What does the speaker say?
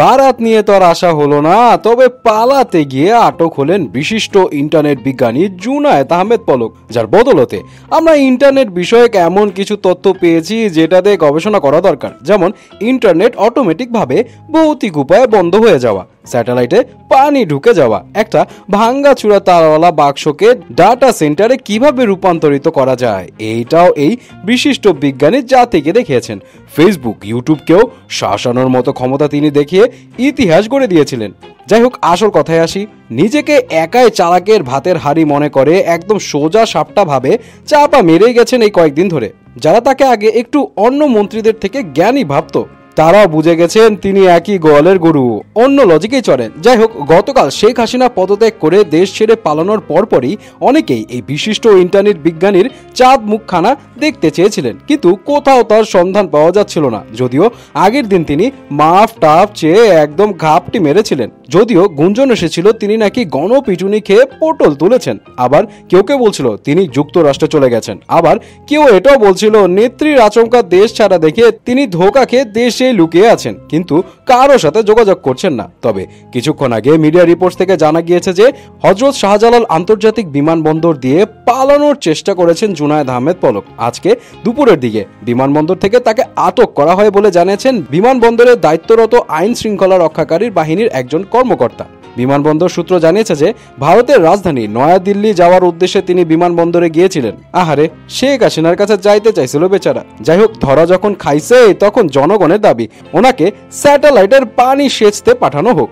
বারাত নিয়ে তো আর আশা হলো না, তবে পালাতে গিয়ে আটক হলেন বিশিষ্ট ইন্টারনেট বিজ্ঞানী জুনায়েদ আহমেদ পলক, যার বদলতে আমরা ইন্টারনেট বিষয়ক এমন কিছু তথ্য পেয়েছি যেটাতে গবেষণা করা দরকার। যেমন ইন্টারনেট অটোমেটিকভাবে ভৌতিক উপায়ে বন্ধ হয়ে যাওয়া, স্যাটেলাইটে পানি ঢুকে যাওয়া, একটা ভাঙ্গাচুরা তারওয়ালা বাক্সকে ডাটা সেন্টারে কিভাবে রূপান্তরিত করা যায়, এইটাও এই বিশিষ্ট বিজ্ঞানী জাতিকে দেখিয়েছেন। ফেসবুক ইউটিউবকেও শাসানোর মতো ক্ষমতা তিনি দেখিয়ে ইতিহাস গড়ে দিয়েছিলেন। যাই হোক, আসল কথায় আসি। নিজেকে একাই চালাকের ভাতের হাড়ি মনে করে একদম সোজা সাপটা ভাবে চাপা মেরেই গেছেন এই কয়েকদিন ধরে। যারা তাকে আগে একটু অন্য মন্ত্রীদের থেকে জ্ঞানী ভাবতো, তারাও বুঝে গেছেন তিনি একই গোয়ালের গরু, অন্য লজিকেই চলেন। যাই হোক, গতকাল শেখ হাসিনা পদত্যাগ করে দেশ ছেড়ে পালানোর পরপরই অনেকেই এই বিশিষ্ট ইন্টারনেট বিজ্ঞানীর চাঁদ মুখখানা দেখতে চেয়েছিলেন, কিন্তু কোথাও তার সন্ধান পাওয়া যাচ্ছিল না। যদিও আগের দিন তিনি মাফ টাফ চেয়ে একদম ঘাপটি মেরেছিলেন। যদিও গুঞ্জন এসেছিল তিনি নাকি গণপিটুনি খেয়ে পটল তুলেছেন, আবার কেউ কেউ বলছিল তিনি যুক্তরাষ্ট্রে চলে গেছেন, আবার কেউ এটাও বলছিল নেত্রীর আচমকা দেশ ছাড়া দেখে তিনি ধোঁকা খেয়ে দেশে লুকিয়ে আছেন, কিন্তু কারো সাথে যোগাযোগ করছেন না। তবে কিছুক্ষণ আগে মিডিয়া রিপোর্টস থেকে জানা গিয়েছে যে হযরত শাহজালাল আন্তর্জাতিক বিমানবন্দর দিয়ে পালানোর চেষ্টা করেছেন জুনায়েদ আহমেদ পলক। আজকে দুপুরের দিকে বিমানবন্দর থেকে তাকে আটক করা হয় বলে জানিয়েছেন বিমানবন্দরে দায়িত্বরত আইন শৃঙ্খলা রক্ষাকারী বাহিনীর একজন কর্মকর্তা। বিমানবন্দর সূত্র জানিয়েছে যে ভারতের রাজধানী নয়াদিল্লি যাওয়ার উদ্দেশ্যে তিনি বিমানবন্দরে গিয়েছিলেন। আহারে, শেখ হাসিনার কাছে যাইতে চাইছিল বেচারা। যাই হোক, ধরা যখন খাইছে তখন জনগণের দাবি ওনাকে স্যাটেলাইটের পানি সেচতে পাঠানো হোক।